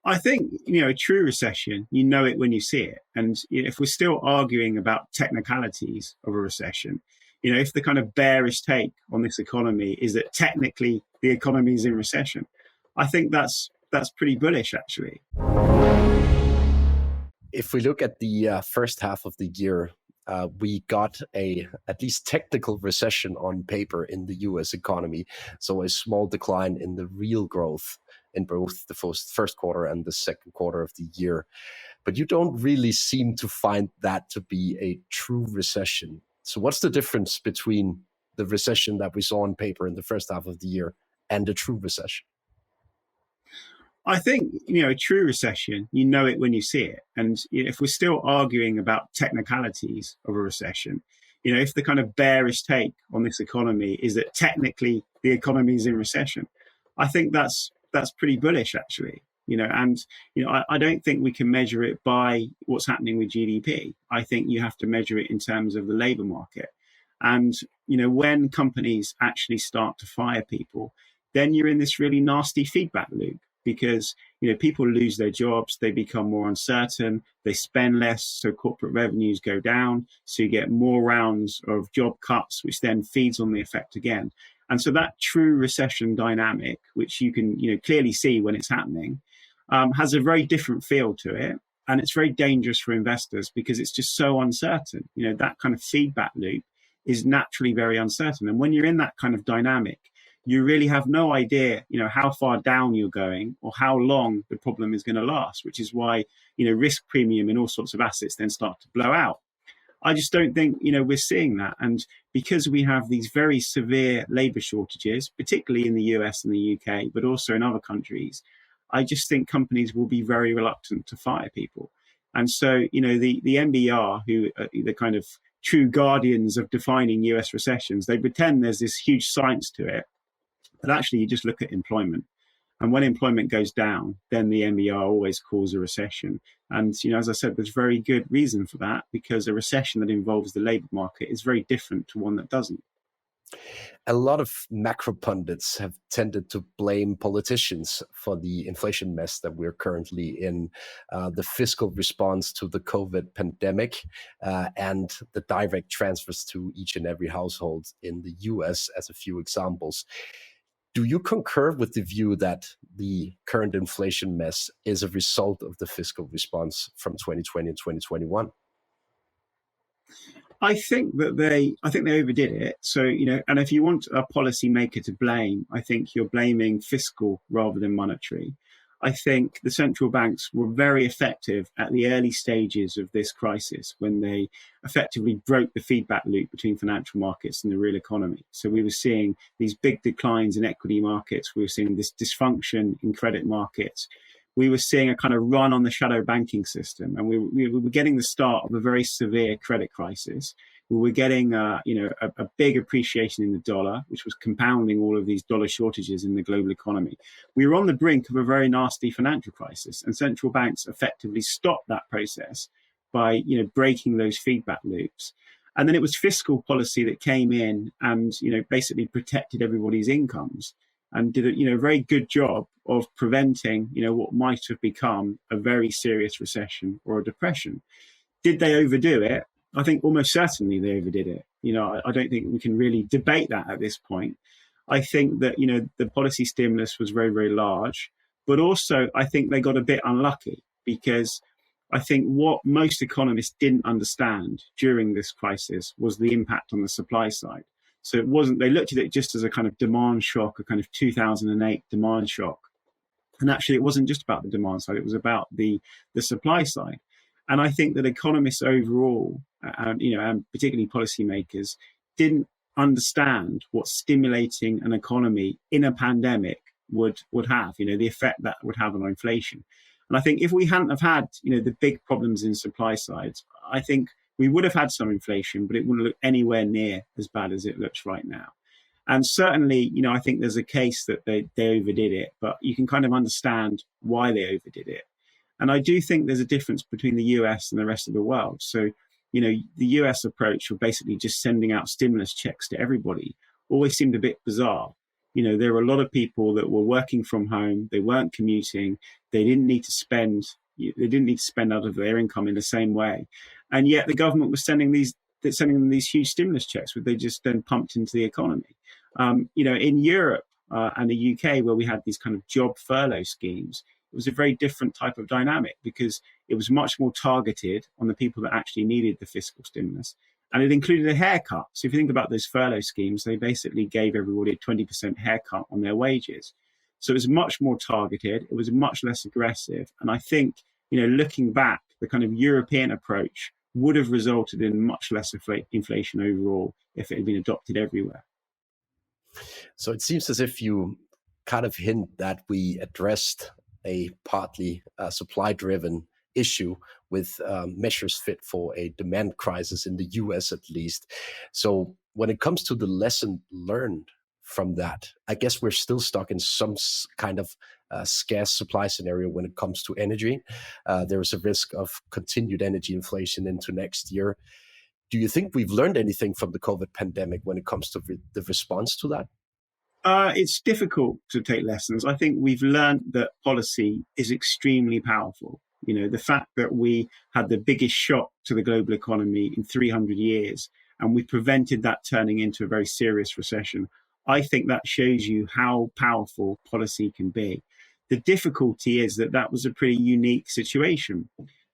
I think, a true recession, you know it when you see it. And if we're still arguing about technicalities of a recession, if the kind of bearish take on this economy is that technically the economy is in recession, I think that's pretty bullish, actually. If we look at the first half of the year, we got a at least technical recession on paper in the US economy. So a small decline in the real growth in both the first quarter and the second quarter of the year. But you don't really seem to find that to be a true recession. So what's the difference between the recession that we saw on paper in the first half of the year and a true recession? I think, a true recession, you know it when you see it. And if we're still arguing about technicalities of a recession, if the kind of bearish take on this economy is that technically the economy is in recession, I think that's pretty bullish, actually. I don't think we can measure it by what's happening with GDP. I think you have to measure it in terms of the labor market. And, when companies actually start to fire people, then you're in this really nasty feedback loop. Because people lose their jobs, they become more uncertain, they spend less, so corporate revenues go down, so you get more rounds of job cuts, which then feeds on the effect again. And so that true recession dynamic, which you can clearly see when it's happening, has a very different feel to it, and it's very dangerous for investors because it's just so uncertain. That kind of feedback loop is naturally very uncertain, and when you're in that kind of dynamic, you really have no idea, how far down you're going or how long the problem is going to last, which is why, risk premium in all sorts of assets then start to blow out. I just don't think, we're seeing that. And because we have these very severe labor shortages, particularly in the US and the UK, but also in other countries, I just think companies will be very reluctant to fire people. And so, the NBR, who are the kind of true guardians of defining US recessions, they pretend there's this huge science to it. But actually, you just look at employment. And when employment goes down, then the NBR always calls a recession. And, as I said, there's very good reason for that, because a recession that involves the labor market is very different to one that doesn't. A lot of macro pundits have tended to blame politicians for the inflation mess that we're currently in, the fiscal response to the COVID pandemic, and the direct transfers to each and every household in the US as a few examples. Do you concur with the view that the current inflation mess is a result of the fiscal response from 2020 and 2021? I think they overdid it. So, and if you want a policymaker to blame, I think you're blaming fiscal rather than monetary. I think the central banks were very effective at the early stages of this crisis when they effectively broke the feedback loop between financial markets and the real economy. So we were seeing these big declines in equity markets. We were seeing this dysfunction in credit markets. We were seeing a kind of run on the shadow banking system, and we were getting the start of a very severe credit crisis. We were getting a big appreciation in the dollar, which was compounding all of these dollar shortages in the global economy. We were on the brink of a very nasty financial crisis, and central banks effectively stopped that process by breaking those feedback loops. And then it was fiscal policy that came in and basically protected everybody's incomes, and did a very good job of preventing what might have become a very serious recession or a depression. Did they overdo it? I think almost certainly they overdid it. I don't think we can really debate that at this point. I think that the policy stimulus was very, very large, but also I think they got a bit unlucky, because I think what most economists didn't understand during this crisis was the impact on the supply side. So it wasn't, they looked at it just as a kind of demand shock, a kind of 2008 demand shock. And actually, it wasn't just about the demand side, it was about the supply side. And I think that economists overall, and particularly policymakers, didn't understand what stimulating an economy in a pandemic would have, the effect that would have on inflation. And I think if we hadn't have had, the big problems in supply sides, I think we would have had some inflation, but it wouldn't look anywhere near as bad as it looks right now. And certainly, I think there's a case that they overdid it, but you can kind of understand why they overdid it. And I do think there's a difference between the US and the rest of the world. So, the US approach of basically just sending out stimulus checks to everybody always seemed a bit bizarre. There were a lot of people that were working from home. They weren't commuting. They didn't need to spend. They didn't need to spend out of their income in the same way, and yet the government was sending them these huge stimulus checks, which they just then pumped into the economy. In Europe and the UK, where we had these kind of job furlough schemes, it was a very different type of dynamic because it was much more targeted on the people that actually needed the fiscal stimulus. And it included a haircut. So if you think about those furlough schemes, they basically gave everybody a 20% haircut on their wages. So it was much more targeted. It was much less aggressive. And I think, looking back, the kind of European approach would have resulted in much less inflation overall if it had been adopted everywhere. So it seems as if you kind of hint that we addressed a partly supply-driven issue with measures fit for a demand crisis in the US at least. So when it comes to the lesson learned from that, I guess we're still stuck in some kind of scarce supply scenario when it comes to energy. There is a risk of continued energy inflation into next year. Do you think we've learned anything from the COVID pandemic when it comes to the response to that? It's difficult to take lessons. I think we've learned that policy is extremely powerful. The fact that we had the biggest shock to the global economy in 300 years, and we prevented that turning into a very serious recession, I think that shows you how powerful policy can be. The difficulty is that was a pretty unique situation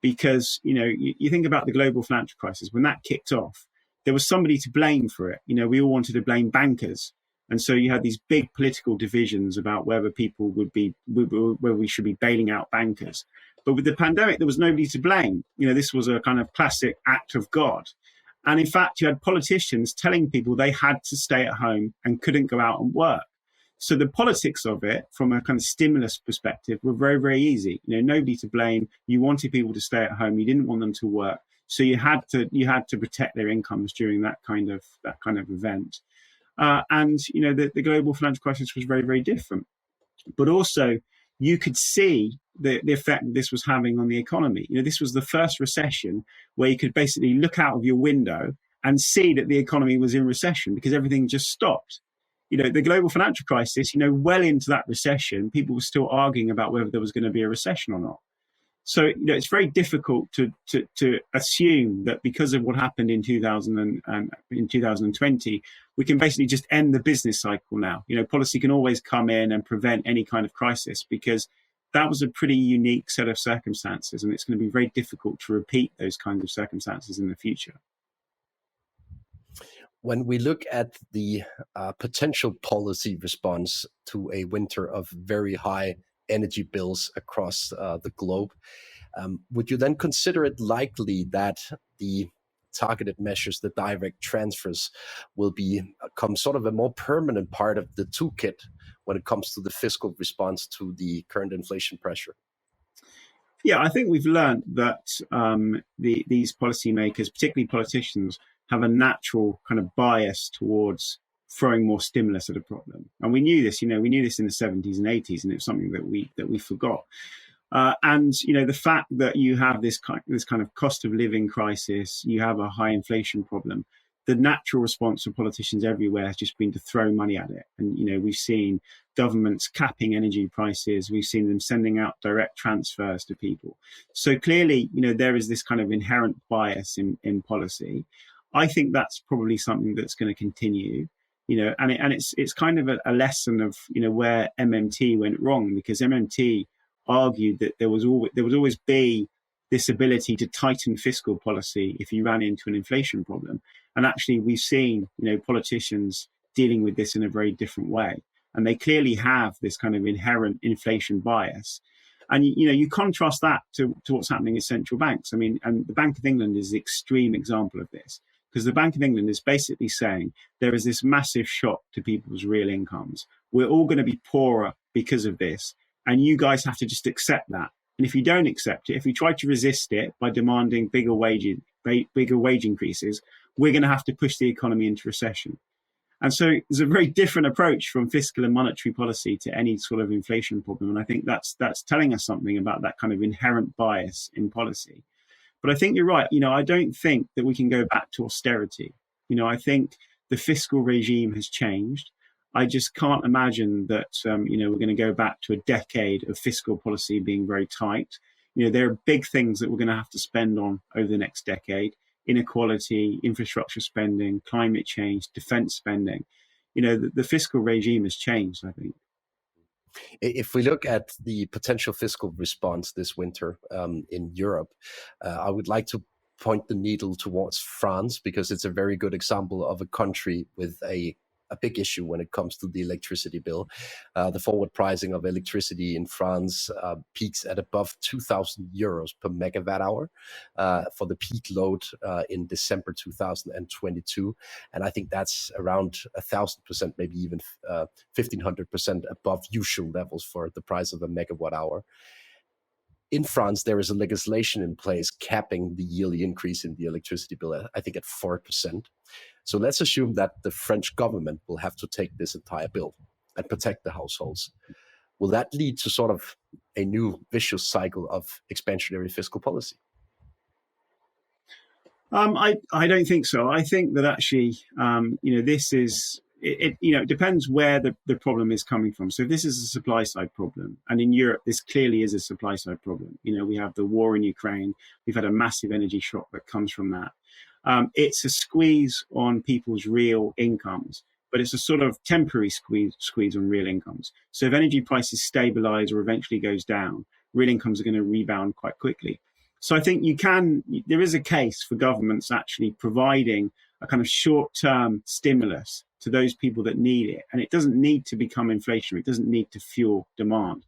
because, you think about the global financial crisis, when that kicked off, there was somebody to blame for it. We all wanted to blame bankers. And so you had these big political divisions about whether whether we should be bailing out bankers. But with the pandemic, there was nobody to blame. This was a kind of classic act of God. And in fact, you had politicians telling people they had to stay at home and couldn't go out and work. So the politics of it, from a kind of stimulus perspective, were very, very easy. Nobody to blame. You wanted people to stay at home. You didn't want them to work. So you had to protect their incomes during that kind of event. The global financial crisis was very, very different. But also, you could see the effect this was having on the economy. This was the first recession where you could basically look out of your window and see that the economy was in recession because everything just stopped. The global financial crisis, well into that recession, people were still arguing about whether there was going to be a recession or not. So, it's very difficult to assume that because of what happened in 2020, we can basically just end the business cycle now. Policy can always come in and prevent any kind of crisis because that was a pretty unique set of circumstances, and it's going to be very difficult to repeat those kinds of circumstances in the future. When we look at the potential policy response to a winter of very high energy bills across the globe, would you then consider it likely that the targeted measures, the direct transfers, will become sort of a more permanent part of the toolkit when it comes to the fiscal response to the current inflation pressure? Yeah, I think we've learned that these policymakers, particularly politicians, have a natural kind of bias towards throwing more stimulus at a problem. And we knew this, we knew this in the 70s and 80s, and it was something that we forgot. The fact that you have this kind of cost of living crisis, you have a high inflation problem, the natural response of politicians everywhere has just been to throw money at it. And, we've seen governments capping energy prices. We've seen them sending out direct transfers to people. So clearly, there is this kind of inherent bias in policy. I think that's probably something that's going to continue. It's kind of a lesson of where MMT went wrong, because MMT argued that there would always be this ability to tighten fiscal policy if you ran into an inflation problem. And actually, we've seen politicians dealing with this in a very different way, and they clearly have this kind of inherent inflation bias. And you contrast that to what's happening in central banks. And the Bank of England is the extreme example of this. Because the Bank of England is basically saying there is this massive shock to people's real incomes. We're all going to be poorer because of this. And you guys have to just accept that. And if you don't accept it, if you try to resist it by demanding bigger wage increases, we're going to have to push the economy into recession. And so there's a very different approach from fiscal and monetary policy to any sort of inflation problem. And I think that's telling us something about that kind of inherent bias in policy. But I think you're right. I don't think that we can go back to austerity. I think the fiscal regime has changed. I just can't imagine that, we're going to go back to a decade of fiscal policy being very tight. There are big things that we're going to have to spend on over the next decade: inequality, infrastructure spending, climate change, defense spending. The fiscal regime has changed, I think. If we look at the potential fiscal response this winter in Europe, I would like to point the needle towards France, because it's a very good example of a country with a big issue when it comes to the electricity bill. The forward pricing of electricity in France peaks at above 2,000 euros per megawatt hour for the peak load in December 2022. And I think that's around 1,000%, maybe even 1,500% above usual levels for the price of a megawatt hour. In France, there is a legislation in place capping the yearly increase in the electricity bill, I think at 4%. So let's assume that the French government will have to take this entire bill and protect the households. Will that lead to sort of a new vicious cycle of expansionary fiscal policy? I don't think so. I think that actually, this is, it depends where the problem is coming from. So if this is a supply side problem, and in Europe, this clearly is a supply side problem. We have the war in Ukraine. We've had a massive energy shock that comes from that. It's a squeeze on people's real incomes, but it's a sort of temporary squeeze on real incomes. So if energy prices stabilize or eventually goes down, real incomes are going to rebound quite quickly. So I think there is a case for governments actually providing a kind of short-term stimulus to those people that need it. And it doesn't need to become inflationary. It doesn't need to fuel demand.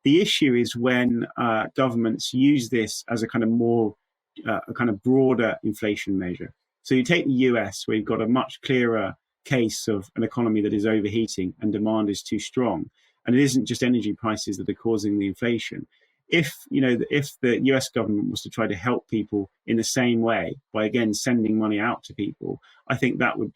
The issue is when governments use this as a kind of broader inflation measure. So you take the US, where you've got a much clearer case of an economy that is overheating and demand is too strong. And it isn't just energy prices that are causing the inflation. If the US government was to try to help people in the same way by, again, sending money out to people, I think that would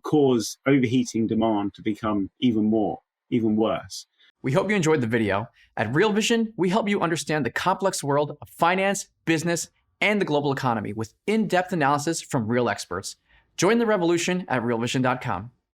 cause overheating demand to become even worse. We hope you enjoyed the video. At Real Vision, we help you understand the complex world of finance, business, and the global economy with in-depth analysis from real experts. Join the revolution at realvision.com.